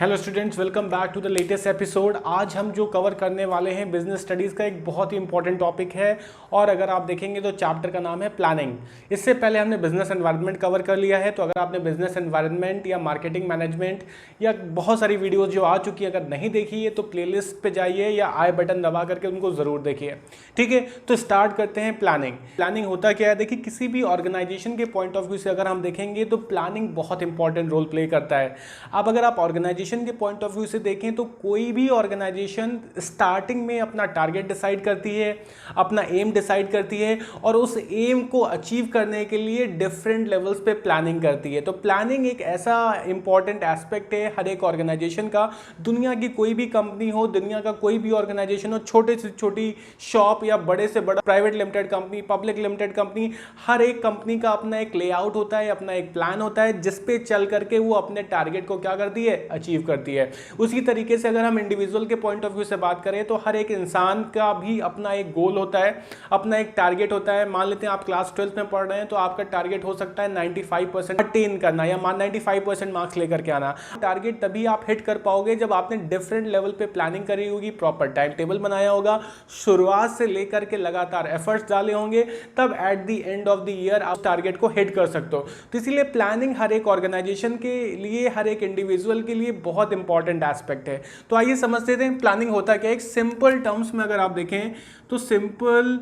Hello students, welcome back to the latest episode. आज हम जो कवर करने वाले हैं बिजनेस स्टडीज़ का एक बहुत ही इंपॉर्टेंट टॉपिक है और अगर आप देखेंगे तो चैप्टर का नाम है प्लानिंग। इससे पहले हमने बिजनेस एनवायरनमेंट कवर कर लिया है, तो अगर आपने बिजनेस एनवायरनमेंट या मार्केटिंग मैनेजमेंट या बहुत सारी वीडियोज़ जो आ चुकी है अगर नहीं देखी है तो प्लेलिस्ट पे जाइए या आई बटन दबा करके उनको ज़रूर देखिए। ठीक है, तो स्टार्ट करते हैं। प्लानिंग प्लानिंग होता क्या है? देखिए, किसी भी ऑर्गेनाइजेशन के पॉइंट ऑफ व्यू से अगर हम देखेंगे तो प्लानिंग बहुत इंपॉर्टेंट रोल प्ले करता है। अब अगर आप ऑर्गेनाइजेशन के पॉइंट ऑफ व्यू से देखें तो कोई भी ऑर्गेनाइजेशन स्टार्टिंग में अपना टारगेट डिसाइड करती है, अपना एम डिसाइड करती है और उस एम को अचीव करने के लिए डिफरेंट लेवल्स पे प्लानिंग करती है। तो प्लानिंग एक ऐसा इंपॉर्टेंट एस्पेक्ट है हर एक ऑर्गेनाइजेशन का। दुनिया की कोई भी कंपनी हो, दुनिया का कोई भी ऑर्गेनाइजेशन हो, छोटे से छोटी शॉप या बड़े से बड़ा private limited company, public limited company, हर एक कंपनी का अपना एक लेआउट होता है, अपना एक प्लान होता है जिसपे चल करके वो अपने टारगेट को क्या करती है, अचीव करती है। उसी तरीके से अगर हम इंडिविजुअल के पॉइंट ऑफ व्यू से बात करें तो हर एक इंसान का भी अपना एक गोल होता है, अपना एक टारगेट होता है। मान लेते हैं आप क्लास 12th में पढ़ रहे हैं तो आपका टारगेट हो सकता है 95% अटेन करना या 95% मार्क्स लेकर के आना। टारगेट तभी आप हिट कर पाओगे जब आपने डिफरेंट लेवल पे प्लानिंग करी होगी, प्रॉपर टाइम टेबल बनाया होगा, शुरुआत से लेकर के लगातार एफर्ट्स डाले होंगे, तब at the end of the year आप टारगेट को हिट कर सकते हो। तो इसीलिए प्लानिंग हर एक ऑर्गेनाइजेशन के लिए, हर एक इंडिविजुअल के लिए बहुत इंपॉर्टेंट एस्पेक्ट है। तो आइए समझते हैं प्लानिंग होता क्या है। एक सिंपल टर्म्स में अगर आप देखें तो सिंपल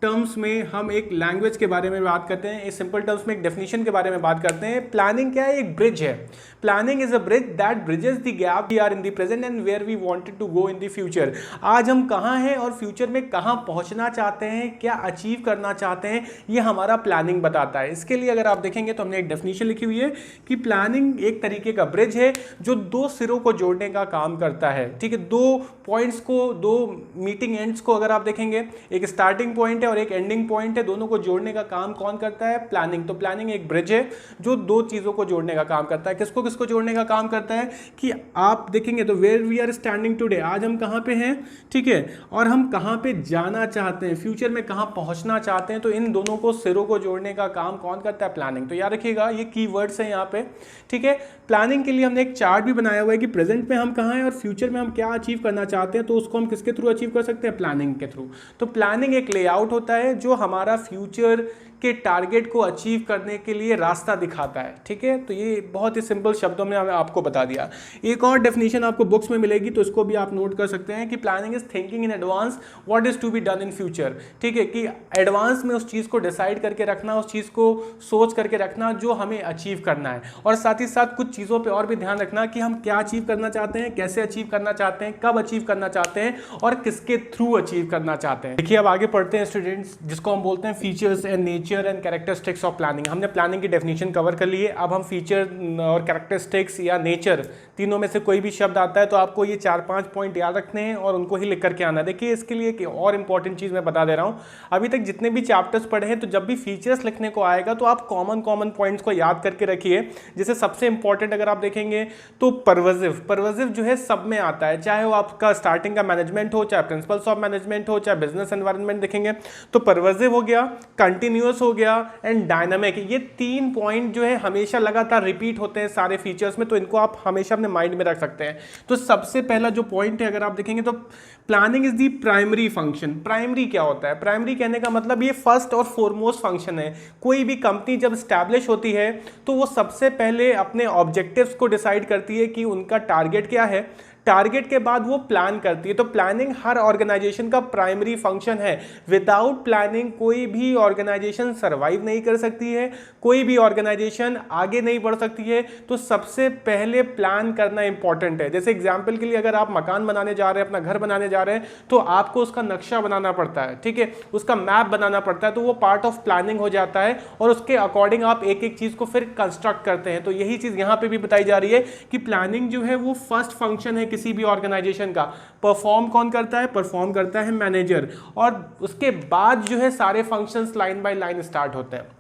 टर्म्स में हम एक लैंग्वेज के बारे में बात करते हैं, इस सिंपल टर्म्स में एक डेफिनेशन के बारे में बात करते हैं। प्लानिंग क्या है? एक ब्रिज है। Planning is a bridge that bridges the gap we are in the present and where we wanted to go in the future. आज हम कहाँ हैं और फ्यूचर में कहाँ पहुँचना चाहते हैं, क्या अचीव करना चाहते हैं, ये हमारा प्लानिंग बताता है। इसके लिए अगर आप देखेंगे तो हमने एक डेफिनेशन लिखी हुई है कि प्लानिंग एक तरीके का ब्रिज है जो दो सिरों को जोड़ने का काम करता है। ठीक है, दो पॉइंट्स को, दो मीटिंग एंड्स को अगर आप देखेंगे, एक स्टार्टिंग पॉइंट और एक एंडिंग पॉइंट है, दोनों को जोड़ने का काम कौन करता है? प्लानिंग। तो प्लानिंग एक ब्रिज है जो दो चीजों को जोड़ने का काम करता है। किसको किसको जोड़ने का काम करता है कि आप देखेंगे तो where we are standing today, आज हम कहां पे हैं, ठीक है, और हम कहां पे जाना चाहते हैं, फ्यूचर में कहां पहुंचना चाहते हैं, तो इन दोनों को सिरों को जोड़ने का काम कौन करता है? प्लानिंग। तो याद रखिएगा ये कीवर्ड्स हैं यहाँ पे। ठीक है, प्लानिंग के लिए हमने एक चार्ट भी बनाया हुआ है कि प्रेजेंट में हम कहां हैं और फ्यूचर में हम क्या अचीव करना चाहते हैं, तो उसको हम किसके थ्रू अचीव कर सकते हैं? प्लानिंग के थ्रू। तो प्लानिंग एक लेआउट होता है जो हमारा फ्यूचर के टारगेट को अचीव करने के लिए रास्ता दिखाता है। ठीक है, तो ये बहुत ही सिंपल शब्दों में आपको बता दिया। एक और डेफिनेशन आपको बुक्स में मिलेगी तो इसको भी आप नोट कर सकते हैं कि planning is thinking in advance what is to be done in future. ठीक है, कि एडवांस में उस चीज़ को डिसाइड करके रखना, उस चीज़ को सोच करके रखना जो हमें अचीव करना है, और साथ ही साथ कुछ चीज़ों पर और भी ध्यान रखना कि हम क्या अचीव करना चाहते हैं, कैसे अचीव करना चाहते हैं, कब अचीव करना चाहते हैं और किसके थ्रू अचीव करना चाहते हैं। देखिए, अब आगे पढ़ते हैं स्टूडेंट्स, जिसको हम बोलते हैं features and nature and characteristics of planning. हमने प्लानिंग की डेफिनेशन कवर कर ली है। अब हम फीचर और कैरेक्टरिस्टिक्स या नेचर, तीनों में से कोई भी शब्द आता है तो आपको ये 4-5 पॉइंट याद रखने हैं और उनको ही लिख करके आना है। देखिए, इसके लिए एक और इंपॉर्टेंट चीज़ मैं बता दे रहा हूँ। अभी तक जितने भी चैप्टर्स पढ़े हैं तो जब भी फीचर्स लिखने को आएगा तो आप कॉमन पॉइंट्स को याद करके रखिए। जैसे सबसे इंपॉर्टेंट अगर आप देखेंगे तो परवेजिव जो है सब में आता है, चाहे वो आपका स्टार्टिंग का मैनेजमेंट हो, चाहे प्रिंसिपल्स ऑफ मैनेजमेंट हो, चाहे बिजनेस एनवायरनमेंट देखेंगे तो परवेजिव हो गया, कंटिन्यूअस हो गया एंड डायनामिक। ये 3 पॉइंट जो है हमेशा लगातार रिपीट होते हैं सारे फीचर्स में, तो इनको आप हमेशा अपने माइंड में रख सकते हैं। तो सबसे पहला जो पॉइंट है अगर आप देखेंगे तो planning is the primary function. Primary क्या होता है? प्राइमरी कहने का मतलब ये फर्स्ट और फॉरमोस्ट फंक्शन है। कोई भी कंपनी जब स्टैब्लिश होती है तो वो सबसे पहले अपने ऑब्जेक्टिव्स को डिसाइड करती है कि उनका टारगेट क्या है, टारगेट के बाद वो प्लान करती है। तो प्लानिंग हर ऑर्गेनाइजेशन का प्राइमरी फंक्शन है। विदाउट प्लानिंग कोई भी ऑर्गेनाइजेशन सर्वाइव नहीं कर सकती है, कोई भी ऑर्गेनाइजेशन आगे नहीं बढ़ सकती है। तो सबसे पहले प्लान करना इंपॉर्टेंट है। जैसे एग्जांपल के लिए अगर आप मकान बनाने जा रहे हैं, अपना घर बनाने जा रहे हैं, तो आपको उसका नक्शा बनाना पड़ता है, ठीक है, उसका मैप बनाना पड़ता है, तो वो पार्ट ऑफ प्लानिंग हो जाता है और उसके अकॉर्डिंग आप एक एक चीज को फिर कंस्ट्रक्ट करते हैं। तो यही चीज यहां पे भी बताई जा रही है कि प्लानिंग जो है वो फर्स्ट फंक्शन है किसी भी ऑर्गेनाइजेशन का। परफॉर्म कौन करता है? परफॉर्म करता है मैनेजर, और उसके बाद जो है सारे functions line by line start होते हैं।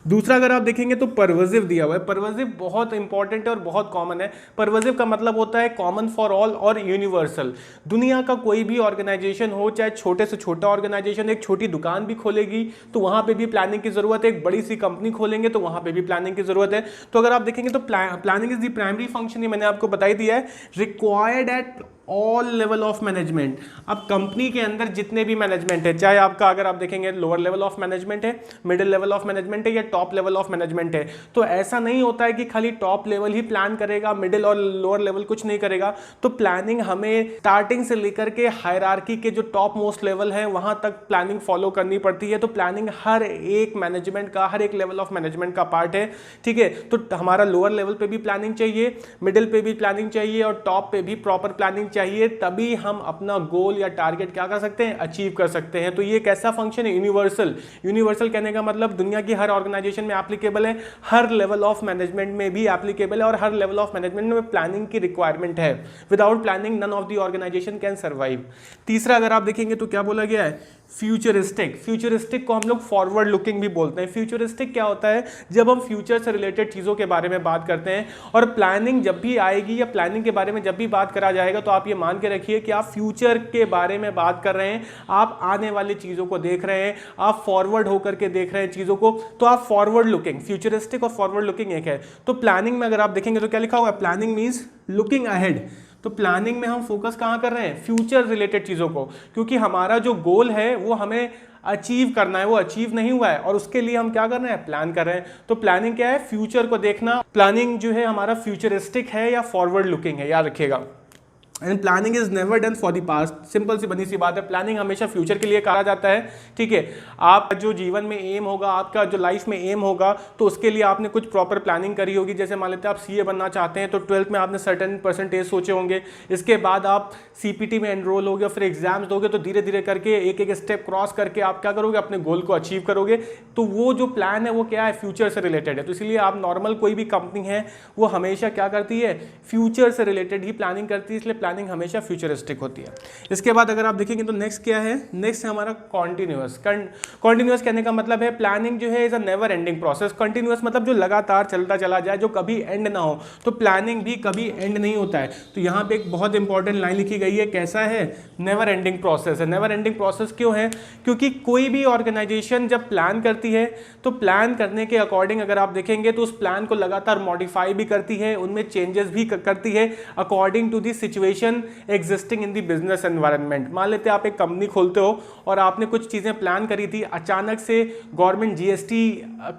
दूसरा अगर आप देखेंगे तो परवेसिव दिया हुआ है। परवेसिव बहुत इंपॉर्टेंट है और बहुत कॉमन है। परवेसिव का मतलब होता है कॉमन फॉर ऑल और यूनिवर्सल। दुनिया का कोई भी ऑर्गेनाइजेशन हो, चाहे छोटे से छोटा ऑर्गेनाइजेशन, एक छोटी दुकान भी खोलेगी तो वहां पे भी प्लानिंग की जरूरत है, एक बड़ी सी कंपनी खोलेंगे तो वहां पे भी प्लानिंग की जरूरत है। तो अगर आप देखेंगे तो planning is the primary function, ये मैंने आपको बता ही दिया है, required at all level of management. अब कंपनी के अंदर जितने भी मैनेजमेंट है, चाहे आपका अगर आप देखेंगे लोअर लेवल ऑफ मैनेजमेंट है, मिडिल लेवल ऑफ मैनेजमेंट है या टॉप लेवल ऑफ मैनेजमेंट है, तो ऐसा नहीं होता है कि खाली टॉप लेवल ही प्लान करेगा, मिडिल और लोअर लेवल कुछ नहीं करेगा। तो प्लानिंग हमें स्टार्टिंग से लेकर के हायरार्की के जो टॉप मोस्ट लेवल है वहां तक प्लानिंग फॉलो करनी पड़ती है। तो प्लानिंग हर एक मैनेजमेंट का, हर एक लेवल ऑफ मैनेजमेंट का पार्ट है, ठीक है। तो हमारा लोअर लेवल पे भी प्लानिंग चाहिए, मिडिल पे भी प्लानिंग चाहिए और टॉप पे भी प्रॉपर प्लानिंग चाहिए, तभी हम अपना गोल या टारगेट क्या कर सकते हैं, अचीव कर सकते हैं। तो ये कैसा फंक्शन है, यूनिवर्सल। यूनिवर्सल कहने का मतलब दुनिया की हर ऑर्गेनाइजेशन में एप्लीकेबल है, हर लेवल ऑफ मैनेजमेंट में भी एप्लीकेबल है और हर लेवल ऑफ मैनेजमेंट में प्लानिंग की रिक्वायरमेंट है। Without planning none of the organisation can survive. तीसरा अगर आप देखेंगे तो क्या बोला गया है, फ्यूचरिस्टिक। फ्यूचरिस्टिक को हम लोग फॉरवर्ड लुकिंग भी बोलते हैं। फ्यूचरिस्टिक क्या होता है, जब हम फ्यूचर से रिलेटेड चीज़ों के बारे में बात करते हैं और प्लानिंग जब भी आएगी या प्लानिंग के बारे में जब भी बात करा जाएगा तो आप ये मान के रखिए कि आप फ्यूचर के बारे में बात कर रहे हैं, आप आने वाली चीज़ों को देख रहे हैं, आप फॉरवर्ड होकर के देख रहे हैं चीज़ों को, तो आप फॉरवर्ड लुकिंग। फ्यूचरिस्टिक और फॉरवर्ड लुकिंग एक है। तो प्लानिंग में अगर आप देखेंगे तो क्या लिखा हुआ है, प्लानिंग मीन्स लुकिंग अहेड। तो प्लानिंग में हम फोकस कहाँ कर रहे हैं, फ्यूचर रिलेटेड चीज़ों को, क्योंकि हमारा जो गोल है वो हमें अचीव करना है, वो अचीव नहीं हुआ है और उसके लिए हम क्या कर रहे हैं, प्लान कर रहे हैं। तो प्लानिंग क्या है, फ्यूचर को देखना। प्लानिंग जो है हमारा फ्यूचरिस्टिक है या फॉरवर्ड लुकिंग है, याद रखिएगा। And planning is never done for the past. Simple सी बनी सी बात है, प्लानिंग हमेशा फ्यूचर के लिए करा जाता है, ठीक है। आप जो जीवन में एम होगा, आपका जो लाइफ में एम होगा, तो उसके लिए आपने कुछ प्रॉपर प्लानिंग करी होगी। जैसे मान लेते हैं आप सीए बनना चाहते हैं तो 12th में आपने सर्टेन परसेंटेज सोचे होंगे, इसके बाद आप सीपीटी में एनरोल होगे, फिर एग्जाम्स दोगे, तो धीरे धीरे करके एक एक स्टेप क्रॉस करके आप क्या करोगे, अपने गोल को अचीव करोगे। तो वो जो प्लान है वो क्या है, फ्यूचर से रिलेटेड है। तो इसलिए आप नॉर्मल कोई भी कंपनी है वो हमेशा क्या करती है, फ्यूचर से रिलेटेड ही प्लानिंग करती है, इसलिए प्लानिंग हमेशा फ्यूचरिस्टिक होती है। इसके बाद अगर आप देखेंगे तो नेक्स्ट क्या है, नेक्स्ट है हमारा कॉन्टिन्यूअस। कॉन्टिन्यूअस कहने का मतलब है प्लानिंग जो है is a never ending process. Continuous मतलब जो लगातार चलता चला जाए, जो कभी एंड ना हो। तो प्लानिंग भी कभी एंड नहीं होता है। तो यहाँ पे एक बहुत इंपॉर्टेंट लाइन लिखी गई है, कैसा है, नेवर एंडिंग प्रोसेस है। नेवर एंडिंग प्रोसेस क्यों है, क्योंकि कोई भी ऑर्गेनाइजेशन जब प्लान करती है तो प्लान करने के अकॉर्डिंग अगर आप देखेंगे तो उस प्लान को लगातार मॉडिफाई भी करती है, उनमें चेंजेस भी करती है according to the situation existing in the business environment. मान लेते हैं आप एक कंपनी खोलते हो और आपने कुछ चीज़ें प्लान करी थी, अचानक से गवर्नमेंट जीएसटी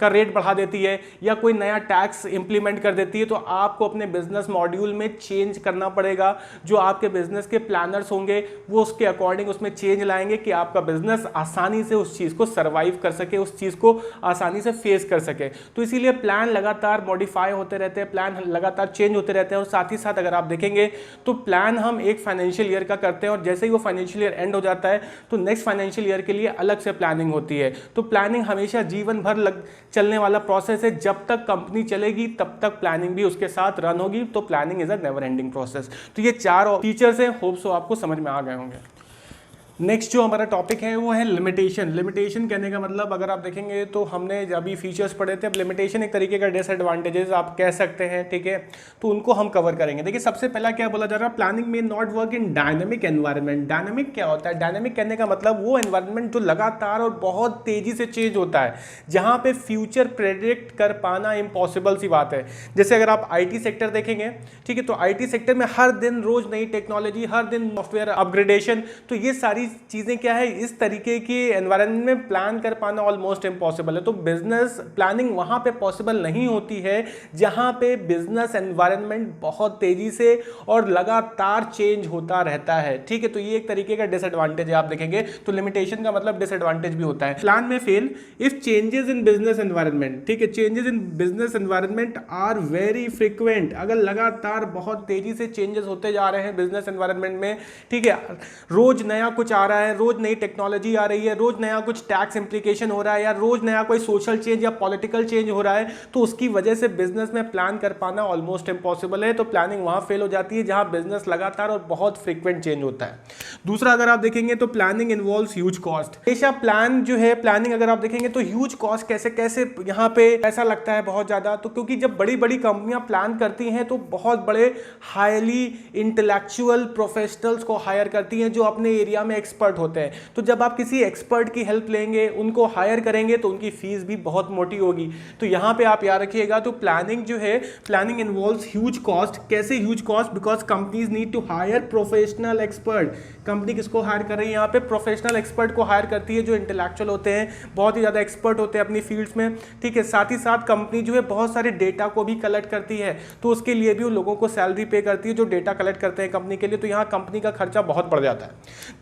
का रेट बढ़ा देती है या कोई नया टैक्स इंप्लीमेंट कर देती है, तो आपको अपने बिजनेस मॉड्यूल में चेंज करना पड़ेगा। जो आपके बिजनेस के प्लानर्स होंगे वो उसके अकॉर्डिंग उसमें चेंज लाएंगे कि आपका बिजनेस आसानी से उस चीज़ को सर्वाइव कर सके, उस चीज़ को आसानी से फेस कर सके। तो इसीलिए प्लान लगातार मॉडिफाई होते रहते हैं, प्लान लगातार चेंज होते रहते हैं। और साथ ही साथ अगर आप देखेंगे तो प्लान हम एक फाइनेंशियल ईयर का करते हैं और जैसे ही वो फाइनेंशियल ईयर एंड हो जाता है तो नेक्स्ट फाइनेंशियल ईयर के लिए अलग से प्लानिंग होती है। तो प्लानिंग हमेशा जीवन भर चलने वाला प्रोसेस है। जब तक कंपनी चलेगी तब तक प्लानिंग भी उसके साथ रन होगी। तो planning is a never ending process. तो ये 4 फीचर्स हैं, होप सो आपको समझ में आ गए होंगे। नेक्स्ट जो हमारा टॉपिक है वो है लिमिटेशन। लिमिटेशन कहने का मतलब अगर आप देखेंगे तो हमने अभी फीचर्स पढ़े थे, अब लिमिटेशन एक तरीके का डिसएडवांटेजेस आप कह सकते हैं, ठीक है। तो उनको हम कवर करेंगे। देखिए सबसे पहला क्या बोला जा रहा है, प्लानिंग में not work in dynamic environment. Dynamic क्या होता है, डायनेमिक कहने का मतलब वो एनवायरनमेंट जो लगातार और बहुत तेजी से चेंज होता है, जहाँ पे फ्यूचर प्रेडिक्ट कर पाना इम्पॉसिबल सी बात है। जैसे अगर आप IT सेक्टर देखेंगे, ठीक है, तो IT सेक्टर में हर दिन रोज नई टेक्नोलॉजी, हर दिन सॉफ्टवेयर अपग्रेडेशन, तो ये सारी चीज़ें क्या है, इस तरीके की एनवायरनमेंट में प्लान कर पाना ऑलमोस्ट इम्पॉसिबल है। तो बिजनेस प्लानिंग वहाँ पे पॉसिबल नहीं होती है जहाँ पे बिजनेस एनवायरनमेंट बहुत तेजी से और लगातार चेंज होता रहता है, ठीक है। तो ये एक तरीके का डिसएडवांटेज है। आप देखेंगे तो लिमिटेशन का मतलब डिसएडवांटेज भी होता है। प्लान में fail if changes in business environment, ठीक है, changes in business environment are very frequent. अगर लगातार बहुत तेजी से चेंजेस होते जा रहे हैं बिजनेस एनवायरनमेंट में, ठीक है, रोज नया कुछ आ रहा है, रोज नई टेक्नोलॉजी आ रही है, रोज नया कुछ टैक्स इंप्लीकेशन हो रहा है, या रोज नया कोई सोशल चेंज या पॉलिटिकल चेंज हो रहा है, तो उसकी वजह से बिजनेस में प्लान कर पाना ऑलमोस्ट इम्पॉसिबल है। तो प्लानिंग वहां फेल हो जाती है जहां बिजनेस लगातार और बहुत फ्रीक्वेंट चेंज होता है। दूसरा अगर आप देखेंगे तो प्लानिंग इन्वॉल्व्स ह्यूज कॉस्ट। हमेशा प्लान जो है, प्लानिंग अगर आप देखेंगे तो ह्यूज कॉस्ट कैसे कैसे यहाँ पे ऐसा लगता है बहुत ज्यादा, तो क्योंकि जब बड़ी बड़ी कंपनियां प्लान करती हैं तो बहुत बड़े हाईली इंटेलेक्चुअल प्रोफेशनल्स को हायर करती हैं जो अपने एरिया में एक्सपर्ट होते हैं। तो जब आप किसी एक्सपर्ट की हेल्प लेंगे, उनको हायर करेंगे, तो उनकी फीस भी बहुत मोटी होगी। तो यहाँ पे आप याद रखिएगा, तो प्लानिंग जो है, प्लानिंग इन्वॉल्व्स ह्यूज कॉस्ट। कैसे huge cost? Because companies need to hire professional expert. Company किसको हायर कर रही है यहाँ पे? प्रोफेशनल एक्सपर्ट को हायर करती है जो इंटेलेक्चुअल होते हैं, बहुत ही ज़्यादा एक्सपर्ट होते हैं अपनी फील्ड्स में, ठीक है। साथ ही साथ कंपनी जो है बहुत सारे डेटा को भी कलेक्ट करती है, तो उसके लिए भी उन लोगों को सैलरी पे करती है जो डेटा कलेक्ट करते हैं कंपनी के लिए। तो यहाँ कंपनी का खर्चा बहुत बढ़ जाता है।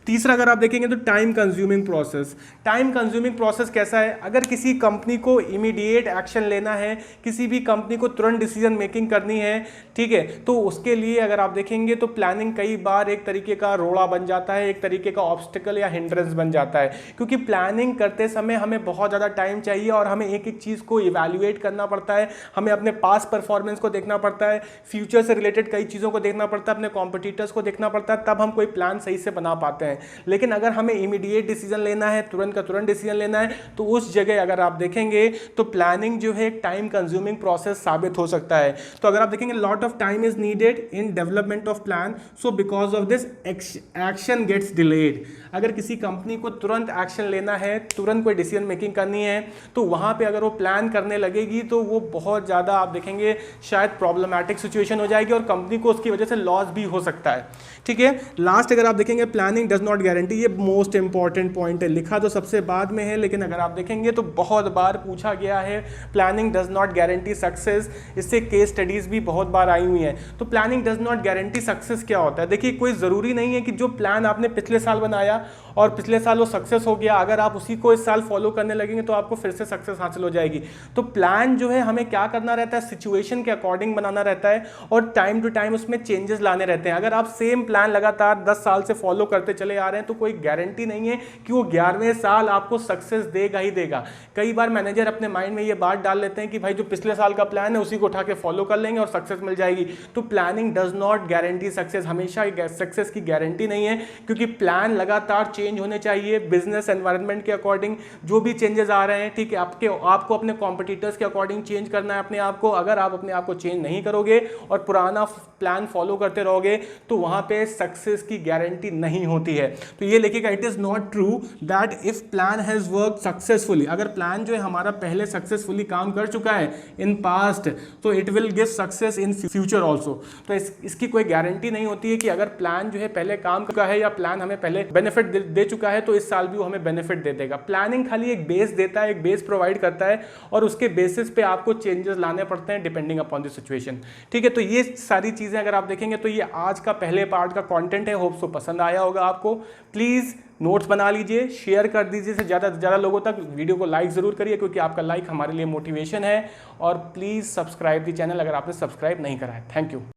तीसरा अगर आप देखेंगे तो time consuming process. Time consuming process कैसा है? अगर किसी कंपनी को इमीडिएट एक्शन लेना है, किसी भी कंपनी को तुरंत डिसीजन मेकिंग करनी है, ठीक है, तो उसके लिए अगर आप देखेंगे तो प्लानिंग कई बार एक तरीके का रोड़ा बन जाता है, एक तरीके का ऑब्स्टिकल या हिंड्रेंस बन जाता है, क्योंकि प्लानिंग करते समय हमें बहुत ज़्यादा टाइम चाहिए और हमें एक एक चीज़ को इवैल्यूएट करना पड़ता है, हमें अपने पास्ट परफॉर्मेंस को देखना पड़ता है, फ्यूचर से रिलेटेड कई चीज़ों को देखना पड़ता है, अपने कॉम्पिटिटर्स को देखना पड़ता है, तब हम कोई प्लान सही से बना पाते हैं। लेकिन अगर हमें इमीडिएट डिसीजन लेना है, तुरंत का तुरंत डिसीजन लेना है, तो उस जगह अगर आप देखेंगे तो प्लानिंग जो है एक टाइम कंज्यूमिंग प्रोसेस साबित हो सकता है। तो अगर आप देखेंगे lot of time is needed in development of plan, so because of this action gets delayed. अगर किसी कंपनी को तुरंत एक्शन लेना है, तुरंत कोई डिसीजन मेकिंग करनी है, तो वहां पे अगर वो प्लान करने लगेगी तो वो बहुत ज़्यादा आप देखेंगे शायद प्रॉब्लमैटिक सिचुएशन हो जाएगी और कंपनी को उसकी वजह से लॉस भी हो सकता है, ठीक है। लास्ट अगर आप देखेंगे प्लानिंग डज नॉट गारंटी, ये मोस्ट इंपॉर्टेंट पॉइंट है, लिखा तो सबसे बाद में है, लेकिन अगर आप देखेंगे तो बहुत बार पूछा गया है, planning does not guarantee success. इससे केस स्टडीज भी बहुत बार आई हुई हैं। तो planning does not guarantee success क्या होता है? देखिए, कोई ज़रूरी नहीं है कि जो प्लान आपने पिछले साल बनाया और पिछले साल वो सक्सेस हो गया, अगर आप उसी को इस साल फॉलो करने लगेंगे तो आपको फिर से सक्सेस हासिल हो जाएगी। तो प्लान जो है हमें क्या करना रहता है? सिचुएशन के अकॉर्डिंग बनाना रहता है और टाइम टू टाइम उसमें चेंजेस लाने रहते हैं। अगर आप सेम प्लान लगातार 10 साल से फॉलो करते चले आ रहे हैं तो कोई गारंटी नहीं है कि वो 11वें साल आपको सक्सेस देगा ही देगा। कई बार मैनेजर अपने माइंड में ये बात डाल लेते हैं कि भाई जो पिछले साल का प्लान है उसी को उठा के फॉलो कर लेंगे और सक्सेस मिल जाएगी। तो planning does not guarantee success, हमेशा सक्सेस की गारंटी नहीं है, क्योंकि प्लान लगातार चेंज होने चाहिए बिजनेस एनवायरनमेंट के अकॉर्डिंग। जो भी चेंजेस आ रहे हैं, ठीक है, आपको अपने कॉम्पिटिटर्स के अकॉर्डिंग चेंज करना है अपने आप को। अगर आप अपने आप को चेंज नहीं करोगे और पुराना प्लान फॉलो करते रहोगे तो वहां पे सक्सेस की गारंटी नहीं होती है। तो ये लिखिएगा, it is not true that if plan has work successfully, अगर प्लान जो है हमारा पहले सक्सेसफुली काम कर चुका है इन पास्ट, तो it will give success in future also. तो इसकी कोई गारंटी नहीं होती है कि अगर प्लान जो है पहले काम चुका है या प्लान हमें पहले बेनिफिट दे चुका है तो इस साल भी वो हमें बेनिफिट दे देगा। प्लानिंग खाली एक बेस देता है, एक बेस प्रोवाइड करता है और उसके बेसिस पे आपको चेंजेस लाने पड़ते हैं डिपेंडिंग अपॉन द सिचुएशन, ठीक है। तो ये सारी चीजें अगर आप देखेंगे तो ये आज का पहले पार्ट का कंटेंट है। होप सो पसंद आया होगा आपको। प्लीज नोट्स बना लीजिए, शेयर कर दीजिए से ज़्यादा से ज़्यादा लोगों तक। वीडियो को लाइक ज़रूर करिए क्योंकि आपका लाइक हमारे लिए मोटिवेशन है। और प्लीज़ सब्सक्राइब द चैनल अगर आपने सब्सक्राइब नहीं करा है। Thank you.